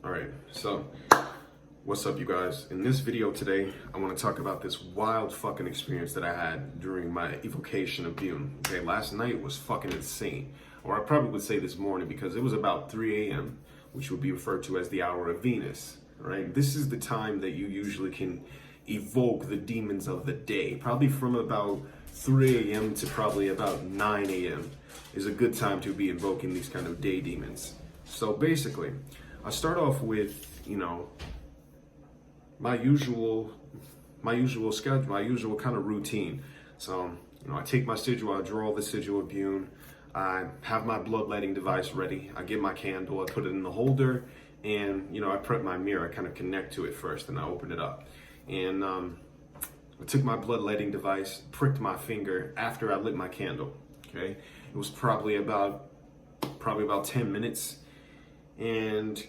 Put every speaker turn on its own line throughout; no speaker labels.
Alright, so what's up, you guys? In this video today, I want to talk about this wild fucking experience that I had during my evocation of Bune. Okay, last night was fucking insane. Or I probably would say this morning, because it was about 3 a.m., which would be referred to as the hour of Venus. Right? This is the time that you usually can evoke the demons of the day. Probably from about 3 a.m. to probably about 9 a.m. is a good time to be invoking these kind of day demons. So basically, I start off with, my usual schedule, my usual kind of routine. So, I take my sigil, I draw the sigil of Bune, I have my bloodletting device ready, I get my candle, I put it in the holder, and, I prep my mirror, I kind of connect to it first, and I open it up. And I took my bloodletting device, pricked my finger after I lit my candle, okay? It was probably about 10 minutes, and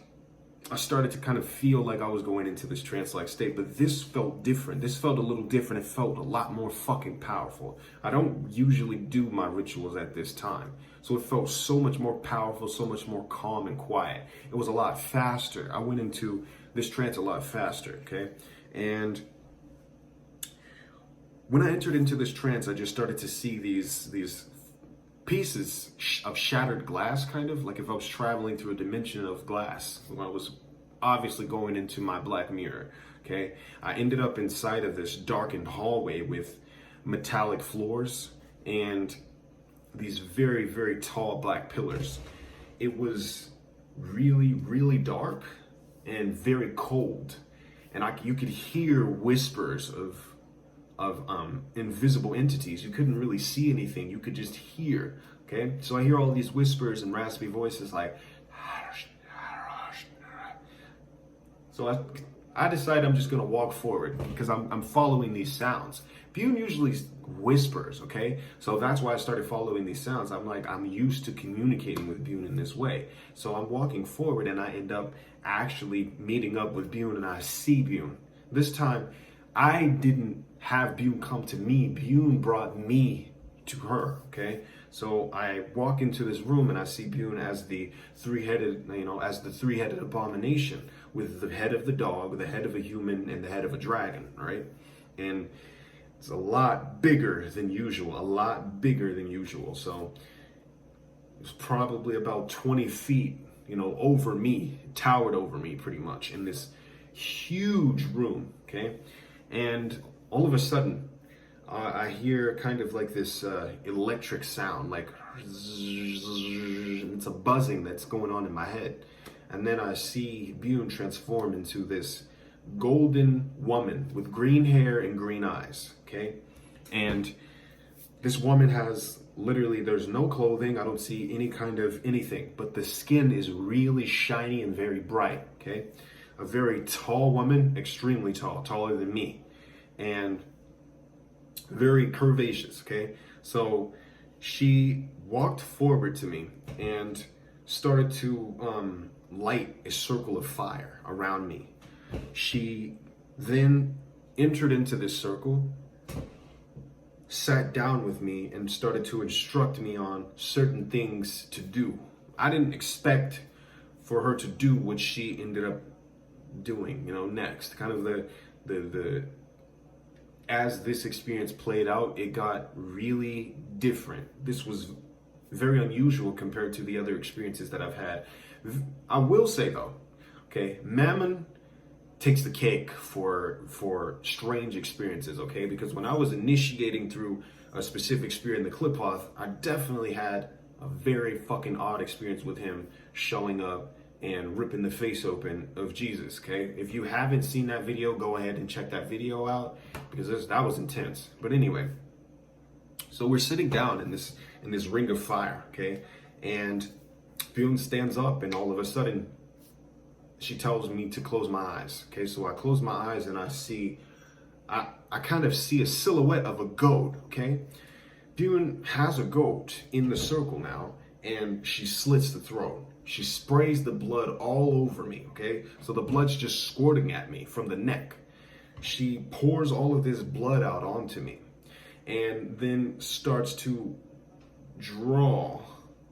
I started to kind of feel like I was going into this trance-like state, but this felt different. This felt a little different. It felt a lot more fucking powerful. I don't usually do my rituals at this time, so it felt so much more powerful, so much more calm and quiet. It was a lot faster. I went into this trance a lot faster, okay? And when I entered into this trance, I just started to see these pieces of shattered glass, kind of like if I was traveling through a dimension of glass when I was obviously going into my black mirror. Okay, I ended up inside of this darkened hallway with metallic floors and these very, very tall black pillars. It was really, really dark and very cold, and you could hear whispers of invisible entities. You couldn't really see anything, you could just hear. Okay, so I hear all these whispers and raspy voices like, so I decide I'm just gonna walk forward because I'm following these sounds. Bune usually whispers, okay? So that's why I started following these sounds. I'm used to communicating with Bune in this way. So I'm walking forward and I end up actually meeting up with Bune, and I see Bune. This time, I didn't have Bune come to me. Bune brought me to her, okay? So I walk into this room and I see Bune as the three-headed abomination, with the head of the dog, the head of a human, and the head of a dragon, right? And it's a lot bigger than usual, So it was probably about 20 feet, over me, towered over me pretty much, in this huge room, okay? And all of a sudden, I hear kind of like this electric sound, like it's a buzzing that's going on in my head. And then I see Bune transform into this golden woman with green hair and green eyes, okay? And this woman has literally, there's no clothing, I don't see any kind of anything, but the skin is really shiny and very bright, okay? A very tall woman, extremely tall, taller than me, and very curvaceous, okay? So she walked forward to me and started to light a circle of fire around me. She then entered into this circle, sat down with me, and started to instruct me on certain things to do. I didn't expect for her to do what she ended up doing, next. Kind of the as this experience played out, it got really different. This was very unusual compared to the other experiences that I've had. I will say though, okay, Mammon takes the cake for strange experiences, okay? Because when I was initiating through a specific spirit in the Clipoth, I definitely had a very fucking odd experience with him showing up and ripping the face open of Jesus, okay? If you haven't seen that video, go ahead and check that video out, because that was intense. But anyway, so we're sitting down in this ring of fire, okay? And Bune stands up, and all of a sudden, she tells me to close my eyes, okay? So I close my eyes and I kind of see a silhouette of a goat, okay? Bune has a goat in the circle now, and she slits the throat. She sprays the blood all over me, okay? So the blood's just squirting at me from the neck. She pours all of this blood out onto me. and then starts to draw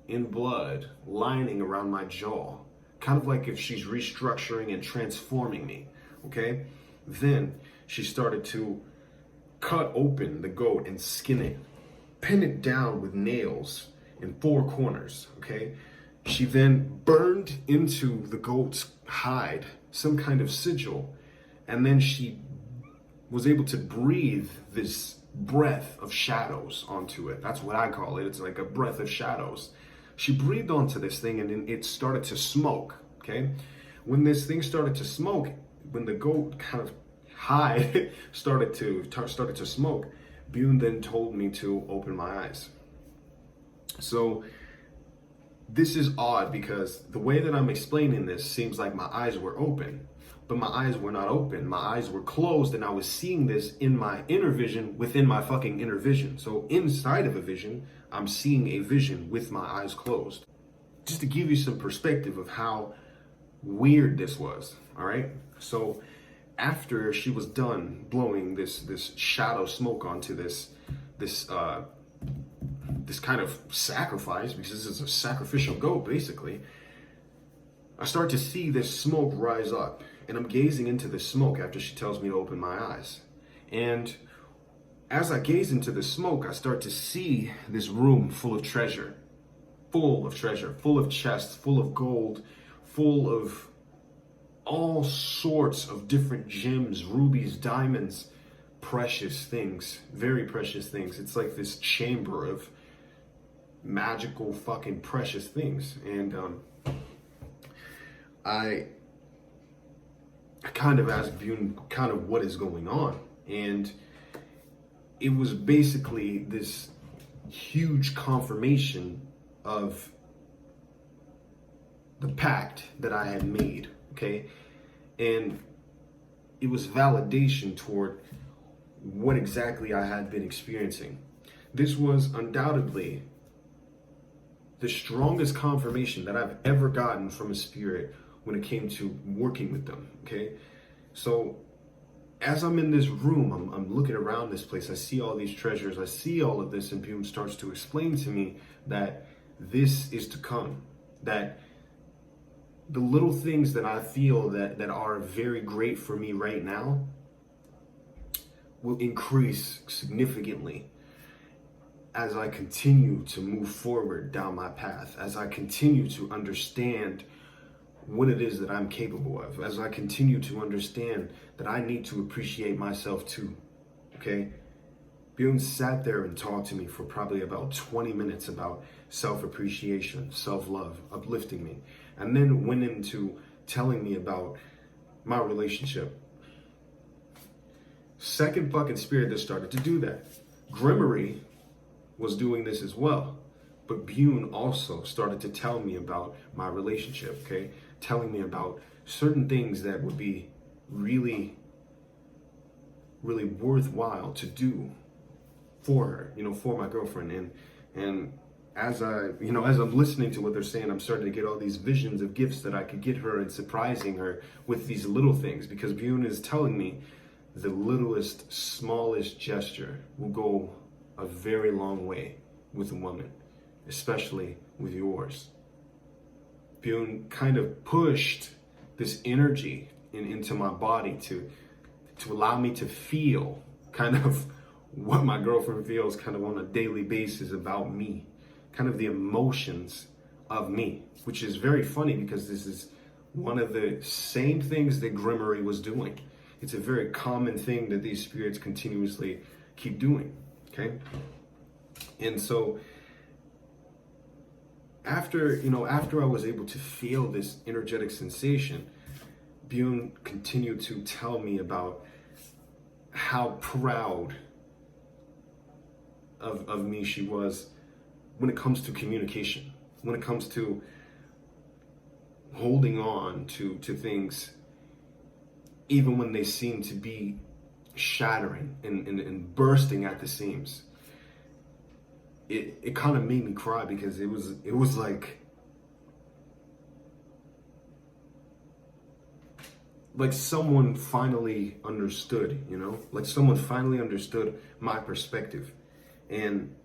in blood lining around my jaw, kind of like if she's restructuring and transforming me. Okay, then she started to cut open the goat and skin it, pin it down with nails in four corners. Okay, she then burned into the goat's hide some kind of sigil, and then she was able to breathe this breath of shadows onto it. That's what I call it. It's like a breath of shadows. She breathed onto this thing, and then it started to smoke. Okay, when this thing started to smoke, when the goat kind of hide started to smoke, Bune then told me to open my eyes. So this is odd because the way that I'm explaining this seems like my eyes were open, but my eyes were not open. My eyes were closed, and I was seeing this in my inner vision within my fucking inner vision. So inside of a vision, I'm seeing a vision with my eyes closed. Just to give you some perspective of how weird this was, all right? So after she was done blowing this shadow smoke onto this kind of sacrifice, because this is a sacrificial goat basically, I start to see this smoke rise up, and I'm gazing into the smoke after she tells me to open my eyes. And as I gaze into the smoke, I start to see this room full of treasure, full of chests, full of gold, full of all sorts of different gems, rubies, diamonds, precious things, very precious things. It's like this chamber of magical fucking precious things. And I kind of asked Bune kind of what is going on, and it was basically this huge confirmation of the pact that I had made, okay? And it was validation toward what exactly I had been experiencing. This was undoubtedly the strongest confirmation that I've ever gotten from a spirit when it came to working with them, okay? So as I'm in this room, I'm looking around this place, I see all these treasures, I see all of this, and Bune starts to explain to me that this is to come, that the little things that I feel that are very great for me right now will increase significantly as I continue to move forward down my path, as I continue to understand what it is that I'm capable of, as I continue to understand that I need to appreciate myself too, okay? Bune sat there and talked to me for probably about 20 minutes about self-appreciation, self-love, uplifting me, and then went into telling me about my relationship. Second fucking spirit that started to do that. Grimmery was doing this as well, but Bune also started to tell me about my relationship, okay? Telling me about certain things that would be really, really worthwhile to do for her, for my girlfriend. And as I'm listening to what they're saying, I'm starting to get all these visions of gifts that I could get her and surprising her with these little things, because Bune is telling me the littlest, smallest gesture will go a very long way with a woman, especially with yours. Bune kind of pushed this energy into my body to allow me to feel kind of what my girlfriend feels kind of on a daily basis about me, kind of the emotions of me, which is very funny because this is one of the same things that Grimmery was doing. It's a very common thing that these spirits continuously keep doing, okay? And so after I was able to feel this energetic sensation, Bune continued to tell me about how proud of me she was when it comes to communication, when it comes to holding on to things, even when they seem to be shattering and bursting at the seams. It kind of made me cry because it was like someone finally understood, like someone finally understood my perspective. And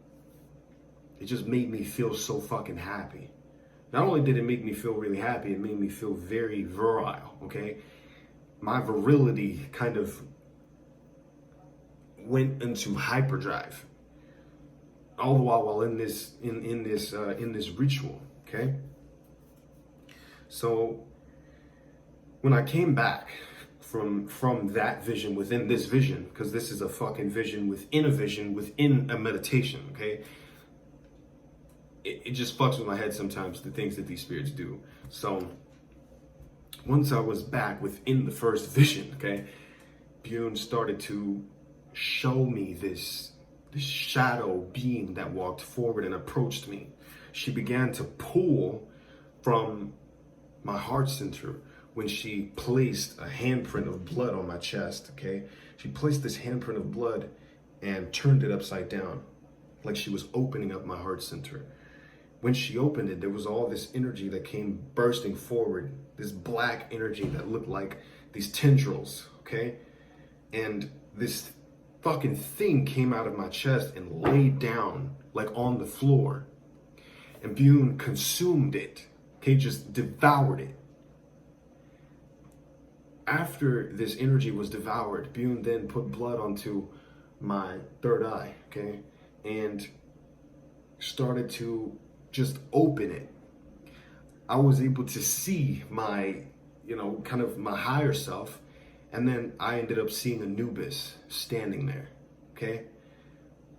it just made me feel so fucking happy. Not only did it make me feel really happy, it made me feel very virile, okay? My virility kind of went into hyperdrive. All the while in this ritual, okay? So when I came back from that vision within this vision, because this is a fucking vision within a meditation, okay? It just fucks with my head sometimes, the things that these spirits do. So once I was back within the first vision, okay, Bune started to show me this shadow being that walked forward and approached me. She began to pull from my heart center when she placed a handprint of blood on my chest, okay? She placed this handprint of blood and turned it upside down, like she was opening up my heart center. When she opened it, there was all this energy that came bursting forward, this black energy that looked like these tendrils, okay? And this fucking thing came out of my chest and laid down like on the floor. And Bune consumed it, okay? Just devoured it. After this energy was devoured, Bune then put blood onto my third eye, okay? And started to just open it. I was able to see my, kind of my higher self. And then I ended up seeing Anubis standing there, okay?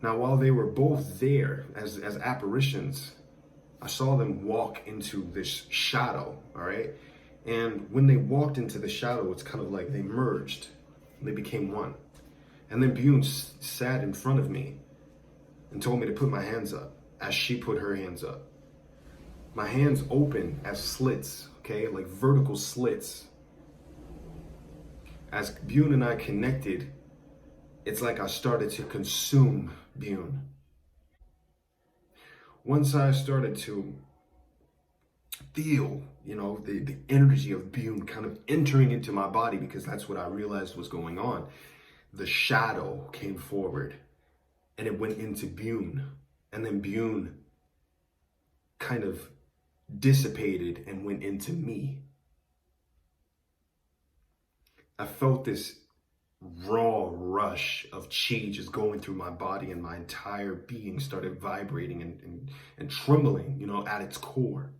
Now, while they were both there as apparitions, I saw them walk into this shadow, all right? And when they walked into the shadow, it's kind of like they merged. They became one. And then Bune sat in front of me and told me to put my hands up as she put her hands up. My hands open as slits, okay? Like vertical slits. As Bune and I connected, it's like I started to consume Bune. Once I started to feel, the energy of Bune kind of entering into my body, because that's what I realized was going on, the shadow came forward and it went into Bune. And then Bune kind of dissipated and went into me. I felt this raw rush of chi just going through my body, and my entire being started vibrating and trembling, at its core.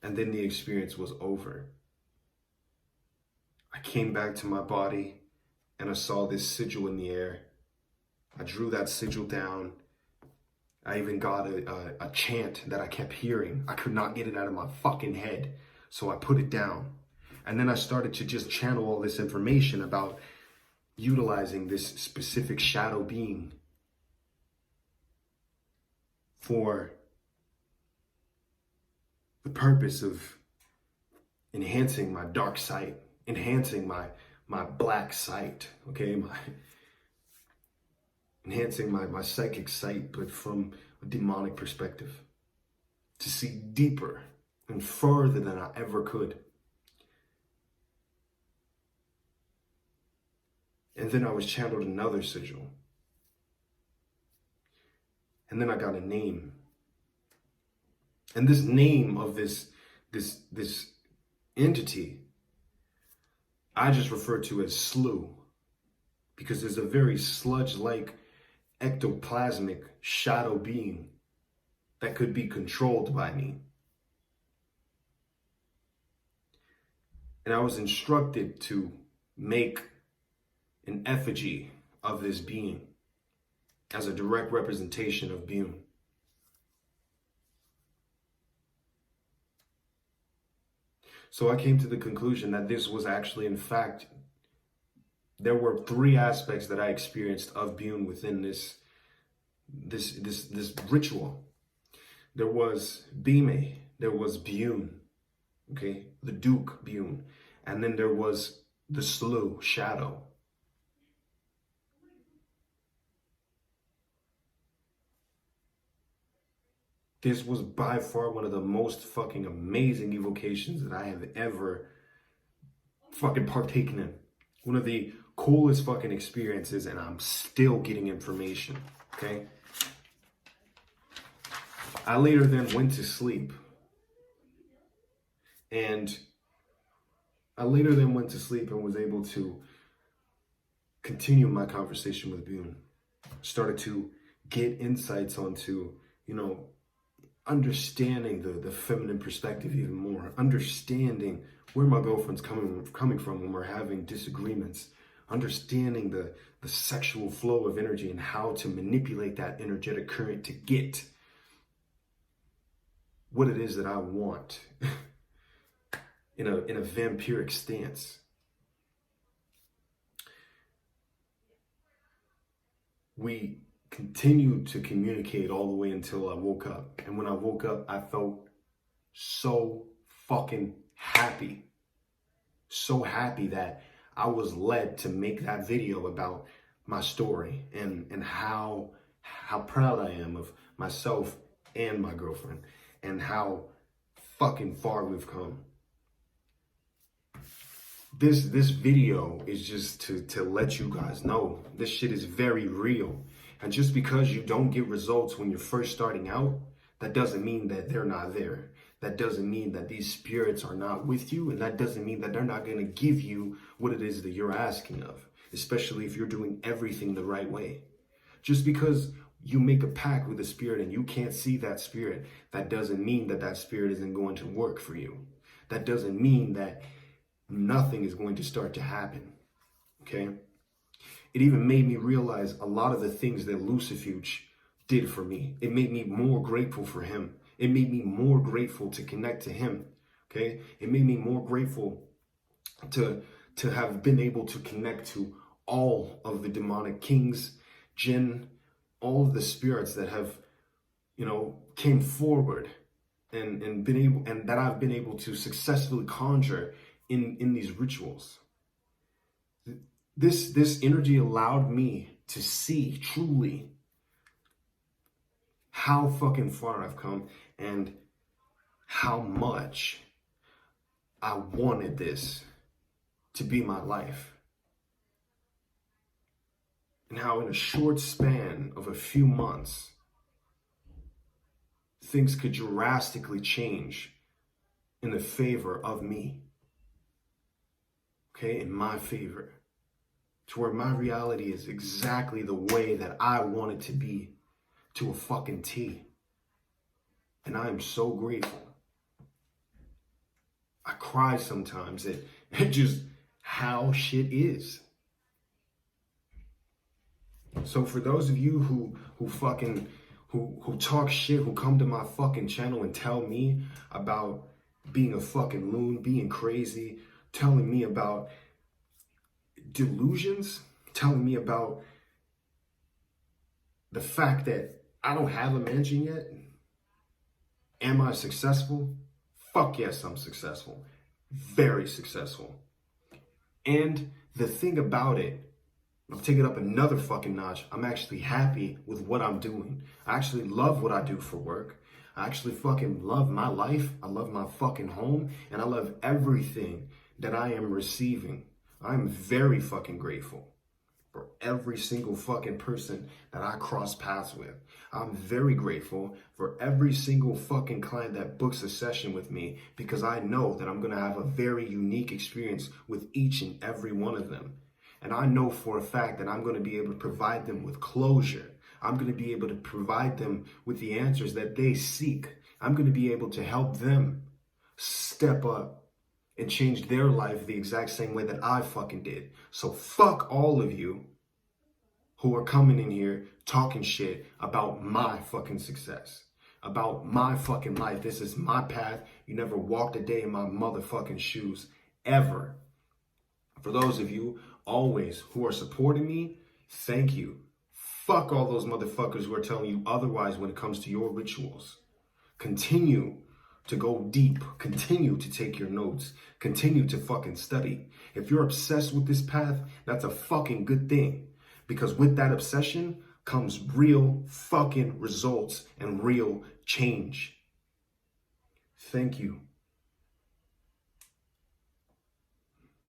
And then the experience was over. I came back to my body and I saw this sigil in the air. I drew that sigil down. I even got a chant that I kept hearing. I could not get it out of my fucking head, so I put it down. And then I started to just channel all this information about utilizing this specific shadow being for the purpose of enhancing my dark sight, enhancing my black sight, okay? Enhancing my psychic sight, but from a demonic perspective, to see deeper and further than I ever could. And then I was channeled another sigil. And then I got a name. And this name of this entity, I just refer to as Slew, because there's a very sludge-like ectoplasmic shadow being that could be controlled by me. And I was instructed to make an effigy of this being as a direct representation of Bune. So I came to the conclusion that this was actually, in fact, there were three aspects that I experienced of Bune within this ritual. There was Bime, there was Bune, okay, the Duke Bune, and then there was the Slew, Shadow. This was by far one of the most fucking amazing evocations that I have ever fucking partaken in. One of the coolest fucking experiences, and I'm still getting information, okay? I later then went to sleep. And was able to continue my conversation with Bune. Started to get insights onto, understanding the feminine perspective even more, understanding where my girlfriend's coming from when we're having disagreements, understanding the sexual flow of energy and how to manipulate that energetic current to get what it is that I want in a vampiric stance. We continued to communicate all the way until I woke up. And when I woke up, I felt so fucking happy. So happy that I was led to make that video about my story and how proud I am of myself and my girlfriend and how fucking far we've come. This video is just to let you guys know this shit is very real. And just because you don't get results when you're first starting out, that doesn't mean that they're not there. That doesn't mean that these spirits are not with you. And that doesn't mean that they're not going to give you what it is that you're asking of, especially if you're doing everything the right way. Just because you make a pact with a spirit and you can't see that spirit, that doesn't mean that that spirit isn't going to work for you. That doesn't mean that nothing is going to start to happen, okay? It even made me realize a lot of the things that Lucifuge did for me. It made me more grateful for him. It made me more grateful to connect to him, okay? It made me more grateful to have been able to connect to all of the demonic kings, jinn, all of the spirits that have, came forward and been able, and that I've been able to successfully conjure in these rituals. This energy allowed me to see truly how fucking far I've come and how much I wanted this to be my life. And how in a short span of a few months, things could drastically change in the favor of me. Okay, in my favor, to where my reality is exactly the way that I want it to be, to a fucking T. And I am so grateful. I cry sometimes at just how shit is. So for those of you who talk shit, who come to my fucking channel and tell me about being a fucking loon, being crazy, telling me about delusions, telling me about the fact that I don't have a mansion yet. Am I successful? Fuck yes, I'm successful. Very successful. And the thing about it, I'll take it up another fucking notch. I'm actually happy with what I'm doing. I actually love what I do for work. I actually fucking love my life. I love my fucking home. And I love everything that I am receiving. I'm very fucking grateful for every single fucking person that I cross paths with. I'm very grateful for every single fucking client that books a session with me, because I know that I'm going to have a very unique experience with each and every one of them. And I know for a fact that I'm going to be able to provide them with closure. I'm going to be able to provide them with the answers that they seek. I'm going to be able to help them step up and change their life the exact same way that I fucking did. So fuck all of you who are coming in here talking shit about my fucking success, about my fucking life. This is my path. You never walked a day in my motherfucking shoes, ever. For those of you always who are supporting me, thank you. Fuck all those motherfuckers who are telling you otherwise when it comes to your rituals. Continue to go deep. Continue to take your notes. Continue to fucking study. If you're obsessed with this path, that's a fucking good thing. Because with that obsession comes real fucking results and real change. Thank you.